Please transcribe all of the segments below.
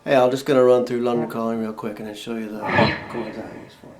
Hey, I'm just going to run through London Calling real quick and then show you the chords I use for it.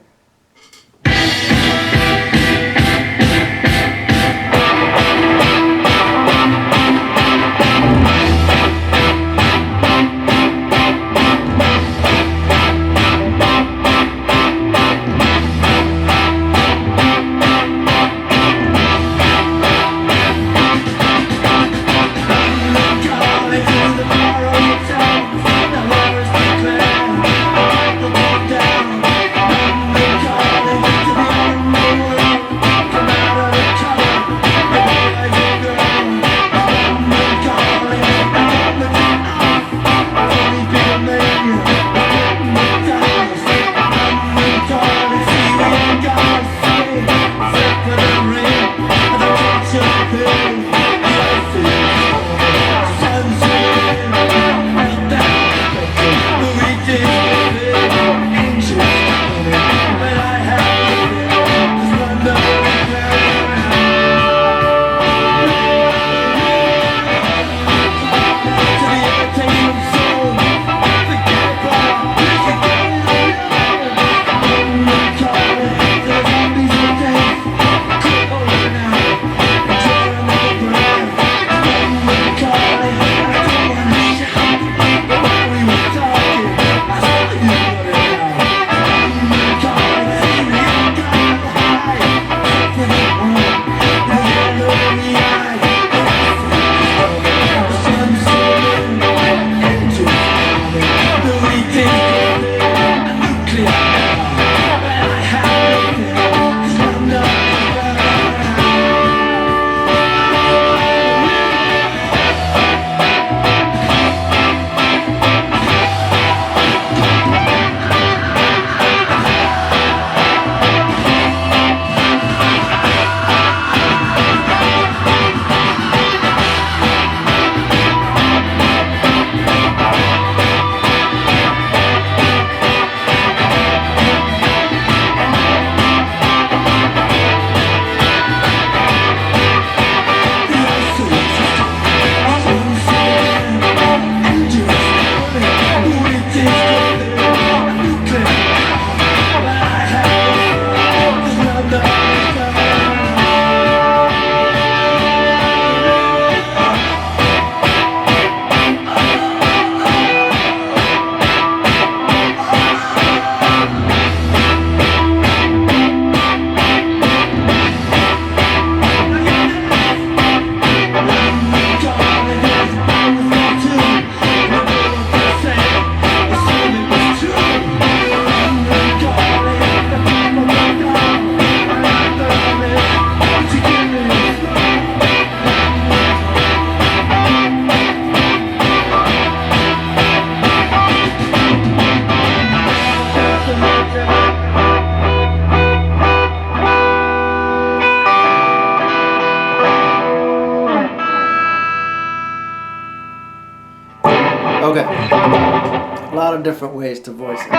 Okay, a lot of different ways to voice it,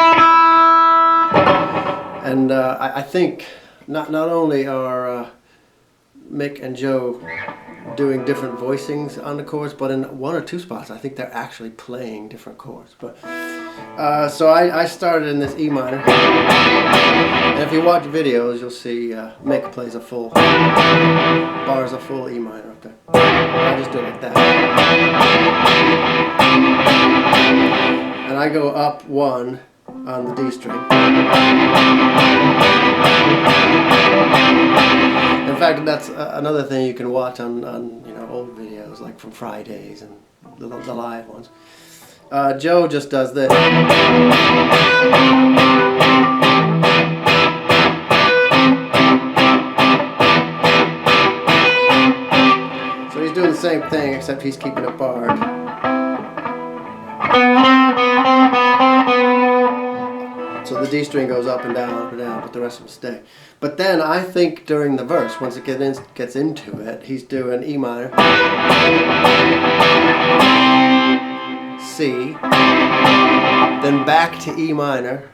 and I think not only are Mick and Joe doing different voicings on the chords, but in one or two spots I think they're actually playing different chords. But so I started in this E minor, and if you watch videos you'll see Mick plays a full bars a full E minor up there. I just do it like that. And I go up one on the D string. In fact, that's another thing you can watch on old videos, like from Fridays and the live ones. Joe just does this. So he's doing the same thing, except he's keeping it barred. So the D string goes up and down, but the rest of them stay. But then I think during the verse, once it gets into it, he's doing E minor, C, then back to E minor,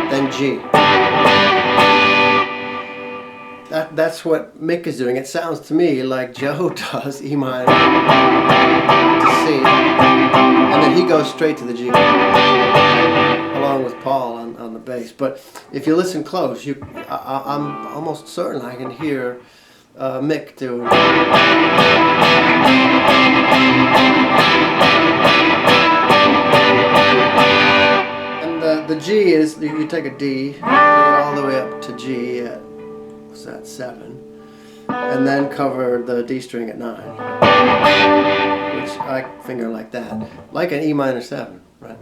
then G. That's what Mick is doing. It sounds to me like Joe does E minor to C, and then he goes straight to the G, along with Paul on the bass. But if you listen close, I'm almost certain I can hear Mick doing. And the G is, you take a D, bring it all the way up to G at, what's that, 7, and then cover the D string at 9, which I finger like that, like an E minor 7, right?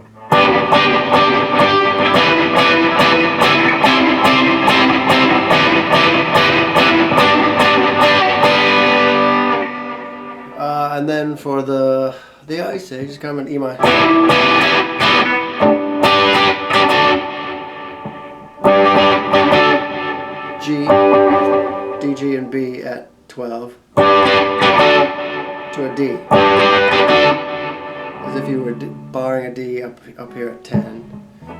And then for the Ice Age, it's kind of an E minor. G, D, G, and B at 12 to a D, as if you were barring a D up here at 10,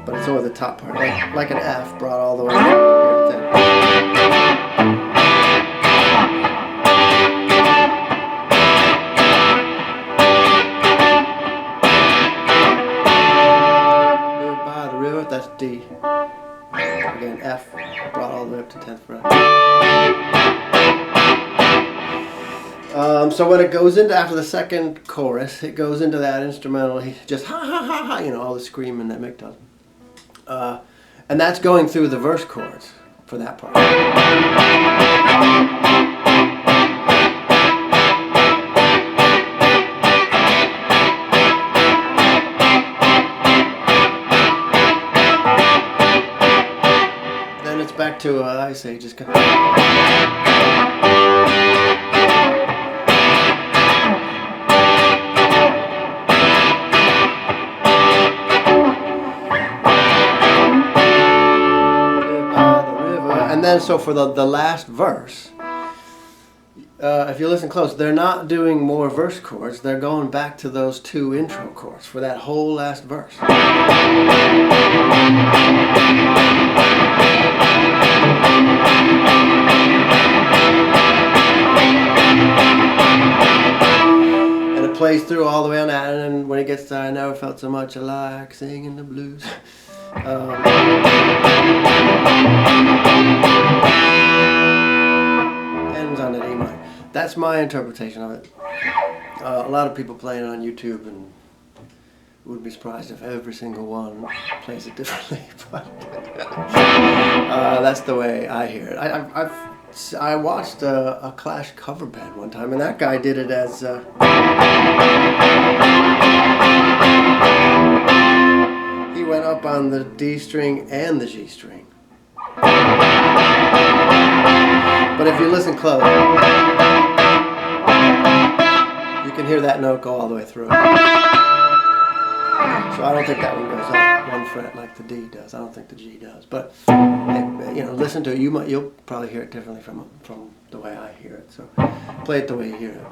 but it's over the top part, like an F brought all the way up here at 10. By the river, that's D. Again, F brought all the way up to 10th fret. So when it goes into, after the second chorus, it goes into that instrumental, he just ha ha ha ha, you know, all the screaming that Mick does. And that's going through the verse chords for that part. Then it's back to, I say, just kind of. And then, so for the last verse, if you listen close, they're not doing more verse chords. They're going back to those 2 intro chords for that whole last verse. And it plays through all the way on that, and then when it gets to I never felt so much like singing the blues. Ends on an E minor. That's my interpretation of it. A lot of people playing it on YouTube, and wouldn't be surprised if every single one plays it differently. But that's the way I hear it. I watched a Clash cover band one time, and that guy did it as. He went up on the D string and the G string. But if you listen close, you can hear that note go all the way through. So I don't think that one goes up 1 fret like the D does. I don't think the G does. But you know, listen to it. You'll probably hear it differently from the way I hear it. So play it the way you hear it.